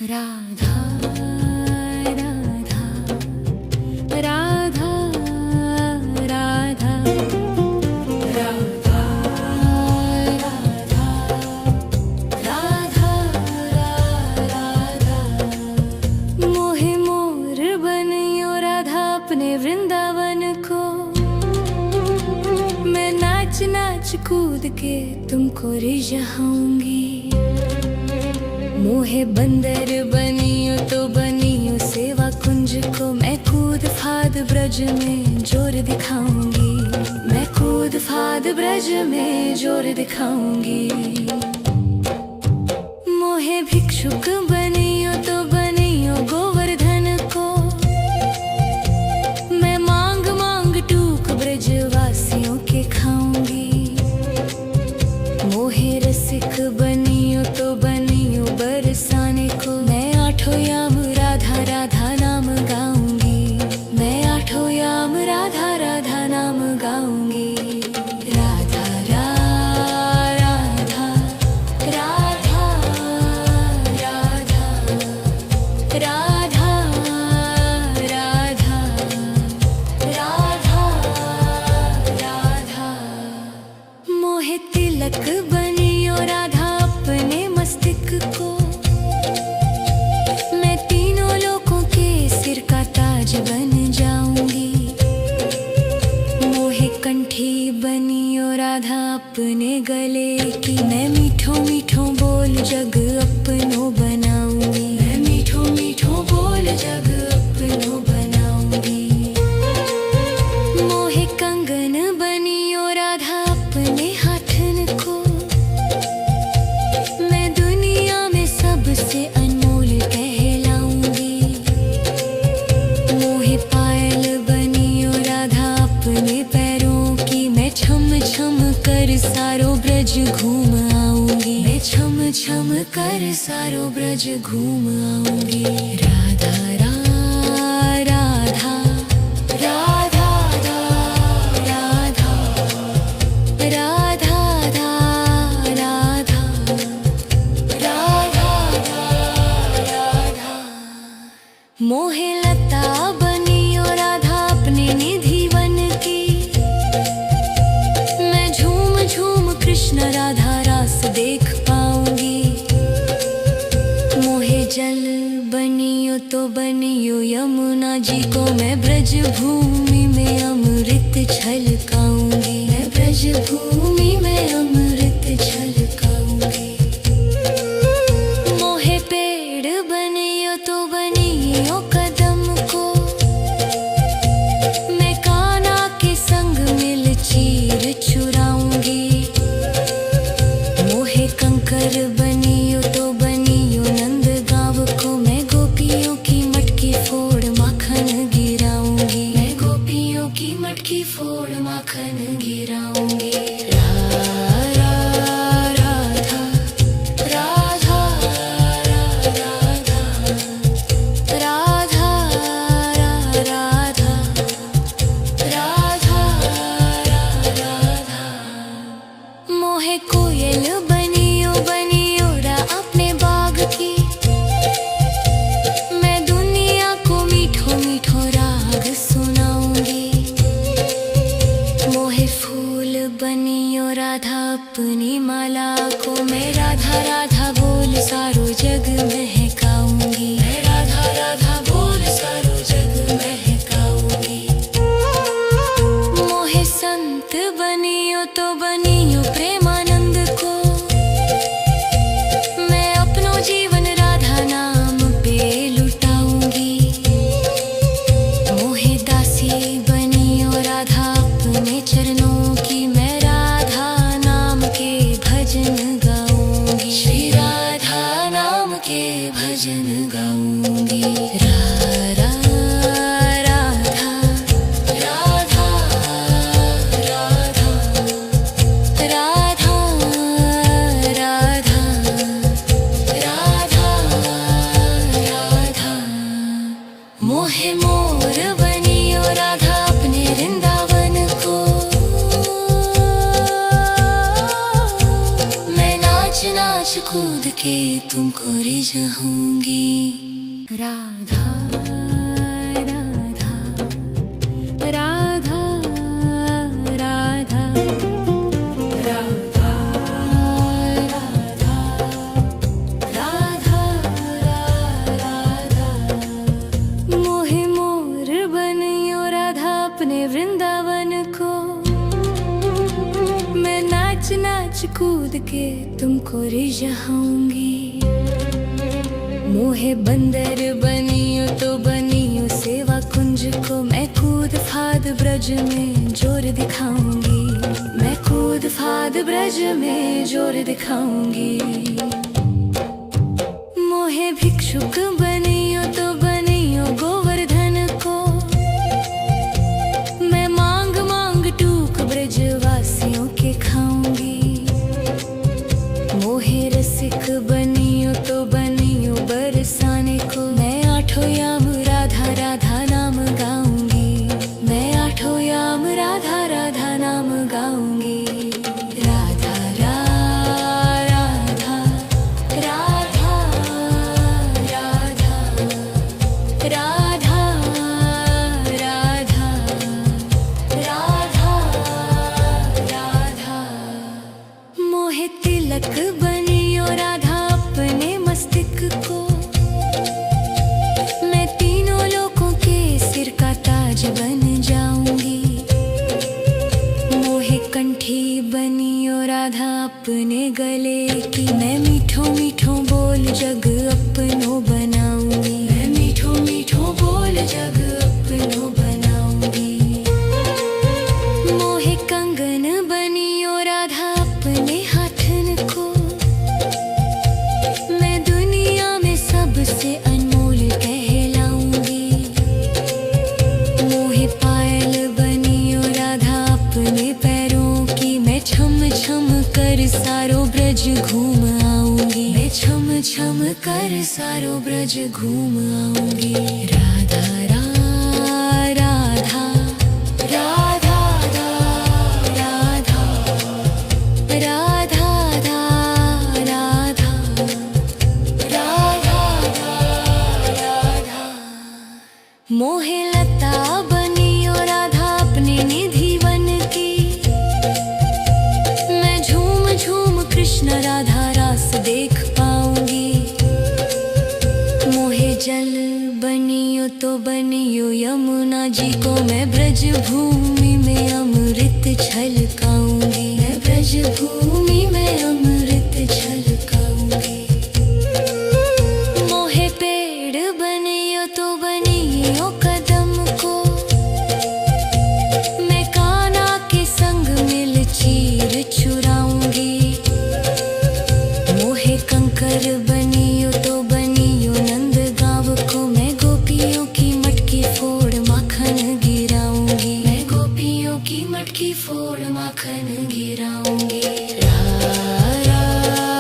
राधा राधा राधा राधा राधा राधा राधा मोहे मोर बनियो राधा अपने वृंदावन को। मैं नाच नाच कूद के तुमको रिझाऊंगी। मोहे बंदर बनियो तो बनियो सेवा कुंज को। मैं कूद फाद ब्रज में जोर दिखाऊंगी। मैं कूद फाद ब्रज में जोर दिखाऊंगी। मोहे भिक्षुक बनियो तो बनियो गोवर्धन को। मैं मांग मांग टूक ब्रजवासियों के खाऊंगी। मोहे रसिक बनियो तो बनियो बरसाने को। मैं आठों याम राधा राधा नाम गाऊंगी। मैं आठों याम राधा राधा नाम गाऊंगी। राधा राधा राधा राधा राधा राधा राधा राधा मोहे तिलक बनियो राधा अपने मस्तिष्क को। मैं तीनों लोगों के सिर का ताज बन जाऊंगी। मोहे कंठी बनियो राधा अपने गले की। मैं मीठो मीठो बोल जग अपनो बनाऊंगी। मैं मीठो मीठो बोल जग अपनो बनाऊंगी। मोहे कंगन बनियो राधा अपने हाथन को। मैं दुनिया में सबसे अनमोल कहलाऊंगी। मोहे पायल बनियो राधा अपने पैरों की। मैं छम छम कर सारो ब्रज घूम आऊंगी। मैं छम छम कर सारो ब्रज घूम आऊंगी। राधा राधा राधा राधा राधा राधा राधा राधा मोहे लता बनियो राधा अपने निधि वन की। मैं झूम झूम कृष्ण राधा रास देख पाऊंगी। मोहे जल बनियो तो बनियो यमुना जी को। मैं ब्रज भूमि में अमृत छलकाऊंगी। मैं ब्रज भूमि में अमृत छलकाऊंगी। मोहे पेड़ बनियो तो बनियो कदम को। मैं कान्हा के संग मिल चीर चुराऊंगी। मोहे कंकर बनियो तो बनियो नंद गाँव को। मैं गोपियों की मटकी फोड़ माखन गिराऊंगी। मैं गोपियों की मटकी फोड़ माखन गिराऊंगी। राधा राधा राधा राधा राधा राधा राधा मोहे कोयल बनियो बनियो रा अपने बाग की। मैं दुनिया को मीठो मीठो राग सुनाऊंगी। मोहे फूल बनियो राधा अपनी माला को। मैं राधा राधा बोल सारो जग महकाऊंगी। मैं राधा राधा बोल सारो जग महकाऊंगी। मोहे संत बनियो तो बनियो प्रेमानंद को। मैं अपनो जीवन राधा नाम पे लुटाऊंगी। मोहे दासी बनियो राधा अपने चरणों की। मैं राधा नाम के भजन गाऊंगी। श्री राधा नाम के भजन गाऊंगी। राधा राधा राधा राधा राधा राधा राधा मोहे मोर बनियो राधा अपने वृंदावन को। मैं नाच नाच कूद के तुमको रिझाऊंगी। राधा राधा राधा राधा राधा राधा राधा मोहे मोर बनियो राधा अपने वृंदावन को। मैं नाच नाच कूद के तुमको रिझाऊंगी। मोहे बंदर बनियो तो बनियो सेवा कुंज को। मैं कूद फाद ब्रज में जोर दिखाऊंगी। मैं कूद फाद ब्रज में जोर दिखाऊंगी। मोहे भिक्षुक बनियो तो बनियो गोवर्धन को। मैं मांग मांग टूक ब्रजवासियों के खाऊंगी। मोहे रसिक बनियो तो बनियो बरसाने को। मैं आठों याम राधा राधा नाम गाऊंगी। मैं आठों याम राधा राधा नाम गाऊंगी। राधा राधा राधा राधा राधा राधा राधा मोहे तिलक बनियो राधा अपने मस्तक को। मैं तीनों लोगों के सिर का ताज बन जाऊंगी। मोहे कंठी बनियो राधा अपने गले की। मैं मीठो मीठो बोल जग अपनो बनाऊंगी। मैं मीठो मीठो बोल जग अपनो बनाऊंगी। मोहे कंगन बनियो राधा अपने हाथन को। मैं दुनिया में सबसे अनमोल कहलाऊंगी। मोहे पायल बनियो राधा अपने पैरों की। मैं छम छम कर सारो ब्रज घूम आऊंगी। मैं छम छम कर सारो ब्रज घूम आऊंगी। राधा राधा राधा राधा राधा राधा राधा राधा मोहे लता बनियो राधा अपने निधि वन की। मैं झूम झूम कृष्ण राधा रास देख पाऊंगी। मोहे जल बनियो तो बनियो यमुना जी को। मैं ब्रज भूमि में अमृत छलकाऊंगी। मैं ब्रज भूमि में अमृत छलकाऊंगी। मोहे पेड़ बनियो तो बनियो कदम को। मैं कान्हा के संग मिल चीर चुराऊंगी। मोहे कंकर बनियो तो बनियो नंद गाँव को। मैं गोपियों की मटकी फोड़ माखन गिराऊंगी। मैं गोपियों की मटकी फोड़ माखन गिराऊंगी। राधा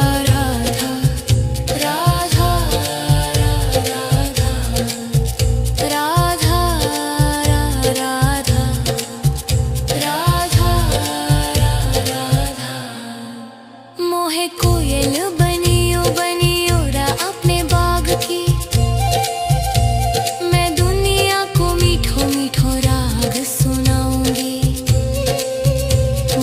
राधा राधा राधा राधा राधा राधा मोहे कोयल बनियो बनियो रा अपने बाग की। मैं दुनिया को मीठो मीठो राग सुनाऊंगी।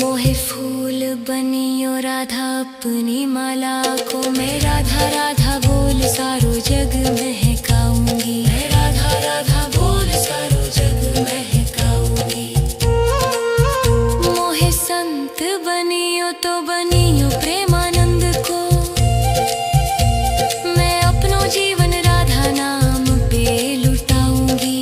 मोहे फूल बनियो राधा अपनी माला को। मैं राधा राधा बोल सारो जग महकाऊंगी। मैं राधा राधा बोल सारो जग महकाऊंगी। मोहे संत बनियो तो बनियो प्रेमानंद को। मैं अपनो जीवन राधा नाम पे लुटाऊंगी।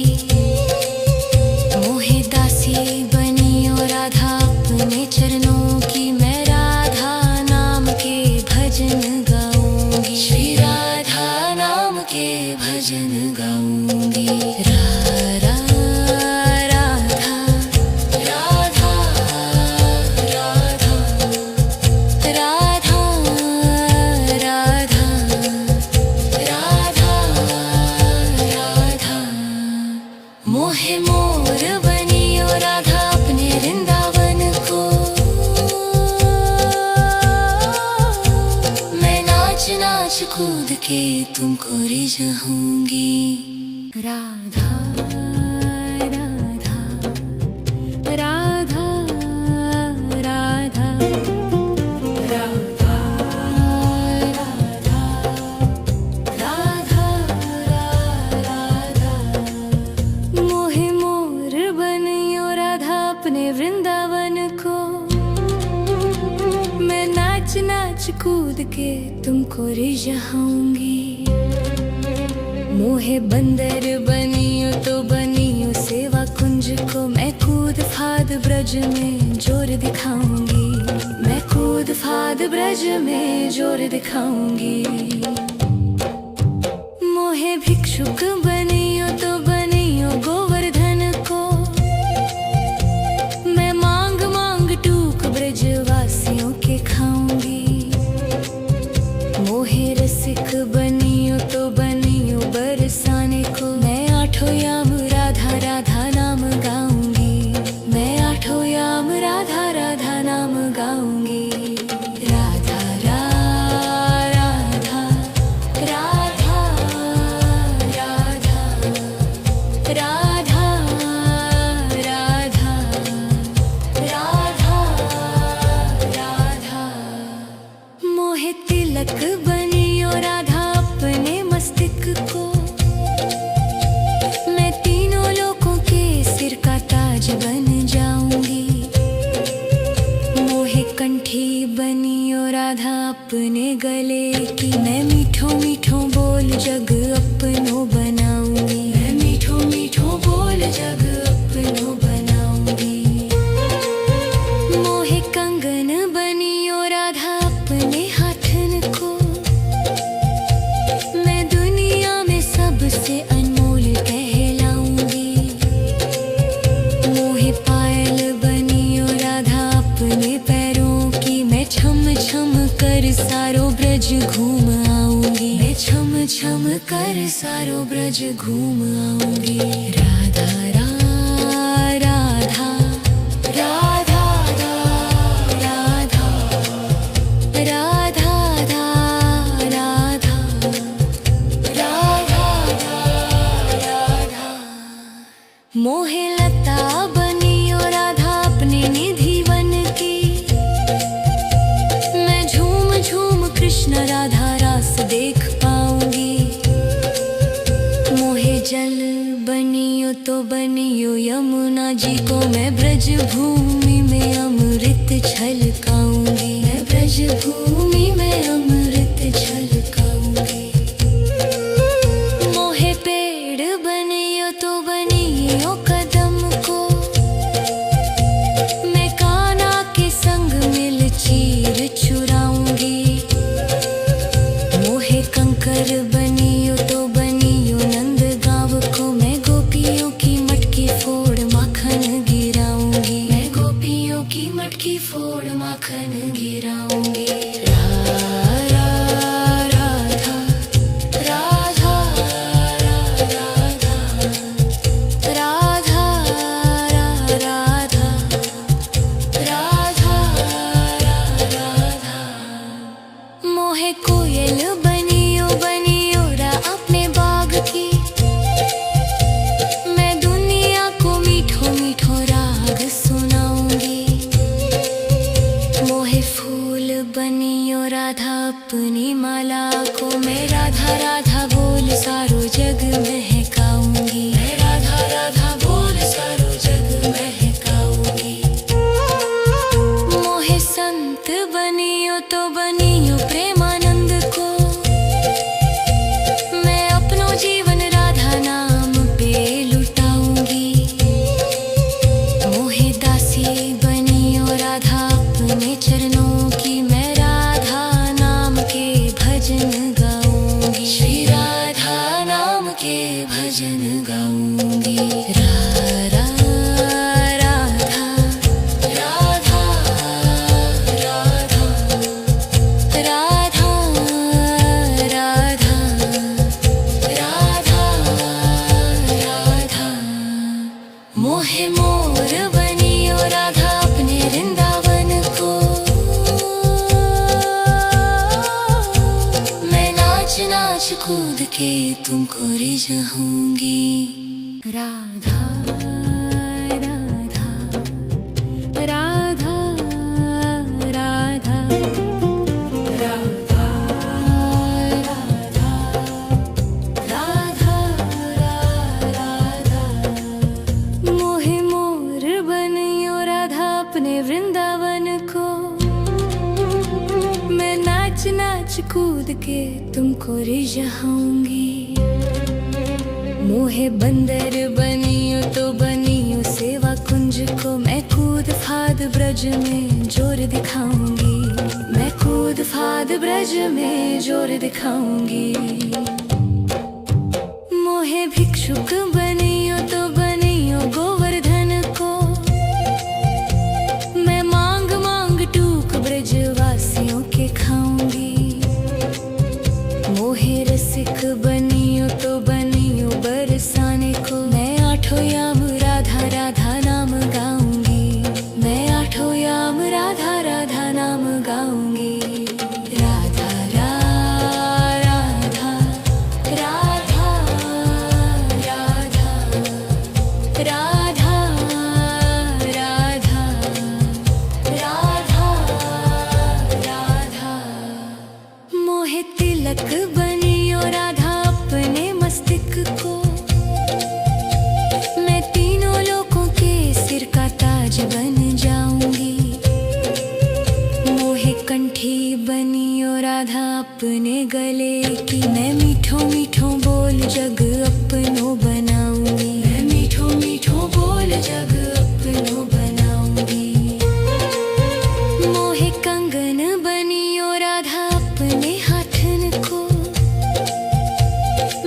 मोहे दासी बनियो राधा अपने चरणों की। मैं राधा नाम के भजन गाऊंगी। श्री राधा नाम के भजन गाऊंगी। राधा राधा राधा राधा राधा राधा राधा राधा मोहे मोर बनियो राधा अपने वृंदावन को। मैं नाच नाच कूद जाऊंगी। राधा राधा राधा राधा राधा राधा राधा मोहे मोर बनियो राधा अपने वृंदावन को। मैं नाच नाच कूद के तुमको रिझाऊंगी। मोहे बंदर बनियो तो बनियो सेवा कुंज को। मैं कूद फाद ब्रज में जोर दिखाऊंगी। मैं कूद फाद ब्रज में जोर दिखाऊंगी। मोहे भिक्षुक बनियो तो बनियो गोवर्धन को। मैं मांग मांग टूक ब्रजवासियों के खाऊंगी। मोहे रसिक बनियो तो बनियो बरसाने को। मैं आठों याम राधा राधा नाम गाऊंगी। मैं आठों याम राधा राधा नाम गाऊंगी। राधा राधा राधा राधा राधा राधा राधा राधा मोहे तिलक बनियो राधा अपने मस्तक को। मैं तीनों लोगों के सिर का ताज बन जाऊंगी। मोहे कंठी बनियो राधा अपने गले की। मैं मीठो मीठो बोल जग अपनो बनाऊंगी। मैं मीठो मीठो बोल जग अपनो बनाऊंगी। मोहे कंगन बनियो राधा अपने हाथन को। मैं दुनिया में सबसे अनमोल कहलाऊंगी। मोहे पायल बनियो राधा अपने पैरों की। मैं छम छम कर सारो ब्रज घूम आऊंगी। मैं छम छम कर सारो ब्रज घूम आऊंगी। राधा राधा राधा राधा राधा राधा राधा राधा मोहे लता बनियो राधा अपने निधि वन की। मैं झूम झूम कृष्ण राधा रास देख पाऊंगी। मोहे जल बनियो तो बनियो यमुना जी को। मैं ब्रज भूमि में अमृत छलकाऊंगी। मैं ब्रज भूमि में अमृत छलकाऊंगी। मोहे पेड़ बनियो तो बनियो कदम को। मैं कान्हा के संग मिल चीर चुराऊंगी। मोहे कंकर बनियो तो बनियो नंद गाँव को। मैं गोपियों की मटकी फोड़ माखन गिराऊंगी। मैं गोपियों की मटकी फोड़ माखन गिराऊंगी। राधा राधा राधा राधा राधा राधा राधा राधा मोहे कोयल बनियो बनियो रा अपने बाग की। मैं दुनिया को मीठो मीठो राग सुनाऊंगी। मोहे फूल बनियो राधा अपनी माला को। मैं राधा राधा बोल सारो जग महकाऊंगी। मैं राधा राधा बोल सारो जग महकाऊंगी। मोहे संत बनियो तो बनियो प्रेमानंद को। मैं अपनो जीवन राधा नाम पे लुटाऊंगी। मोहे दासी बनियो राधा अपने चरणों की। मैं राधा नाम के भजन गाऊंगी। श्री राधा नाम के के तुमको रिझाऊंगी। राधा राधा राधा राधा राधा राधा राधा मोहे मोर बनियो राधा अपने वृंदावन को। मैं नाच नाच कूद के तुमको रिझाऊंगी। मोहे बंदर बनियो तो बनियो सेवा कुंज को। मैं कूद फाद ब्रज में जोर दिखाऊंगी। मैं कूद फाद ब्रज में जोर दिखाऊंगी। मोहे भिक्षुक बनियो तो बनियो गोवर्धन को। मैं मांग मांग टूक ब्रजवासियों के खाऊंगी। मोहे रसिक बनियो तो बनियो बरसाने को। मैं आठों याम राधा राधा नाम गाऊंगी। मैं आठों याम राधा राधा नाम गाऊंगी। राधा राधा राधा राधा राधा राधा राधा मोहे तिलक बनियो राधा अपने मस्तक को। मैं तीनों लोगों के सिर का ताज बन जाऊंगी। मोहे कंठी बनियो राधा अपने गले की। मैं मीठो मीठो बोल जग अपनो बनाऊंगी। मैं मीठो मीठो बोल जग अपनो बनाऊंगी। मोहे कंगन बनियो राधा अपने हाथन को।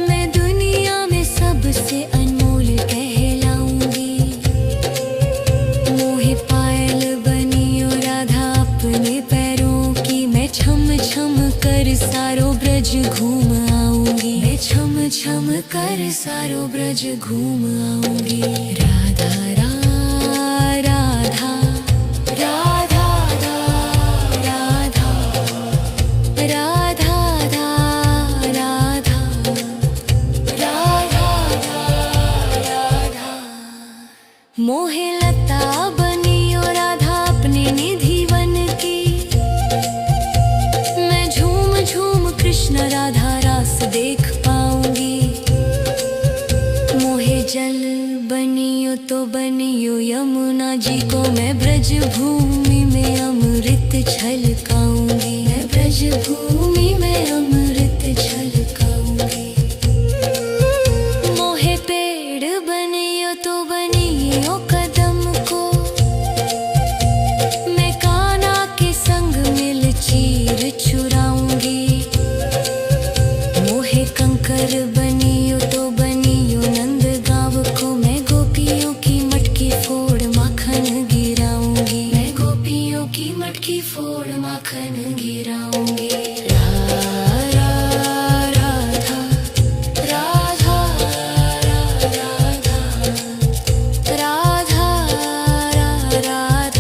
मैं दुनिया में सबसे अनमोल कहलाऊंगी। मोहे पायल बनियो राधा अपने पैरों की। मैं छम छम कर सारो ब्रज घूम आऊंगी। मैं छम छम कर सारो ब्रज घूम आऊंगी। राधा राधा राधा राधा राधा राधा राधा मोहे लता बनियो राधा अपने निधि वन की। मैं झूम झूम कृष्ण राधा रास देख पाऊंगी। मोहे जल बनियो तो बनियो यमुना जी को। मैं ब्रज भूमि में अमृत छलकाऊंगी। मैं ब्रज भूमि में अमृत छलकाऊंगी। मोहे पेड़ बनियो तो बनियो कदम को। मैं कान्हा के संग मिल चीर चुराऊंगी। मोहे कंकर बनियो तो बनियो नंद गाँव को। मैं गोपियों की मटकी फोड़ माखन गिराऊंगी। मैं गोपियों की मटकी फोड़ माखन गिराऊंगी। राधा राधा राधा राधा राधा राधा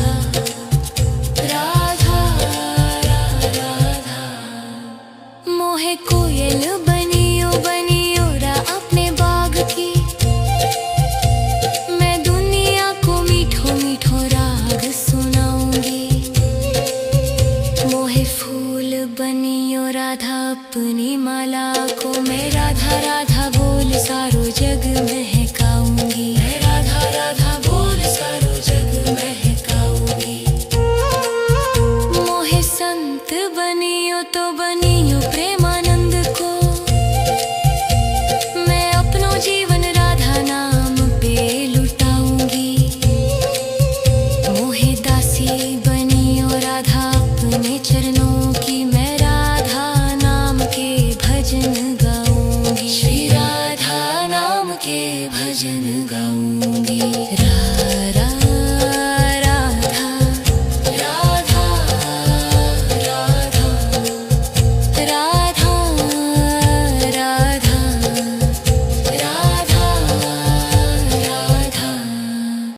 राधा मोहे कोयल बनियो बनियो रा अपने बाग की। मैं दुनिया को मीठो मीठो राग सुनाऊंगी। मोहे फूल बनियो राधा अपनी माला को। मैं राधा राधा बोल सारो जग महकाऊंगी। मैं राधा राधा बोल सारो जग महकाऊंगी। मोहे संत बनियो तो बनियो प्रेमानंद को। मैं अपनो जीवन राधा नाम पे लुटाऊंगी। मोहे दासी बनियो राधा अपने चरणों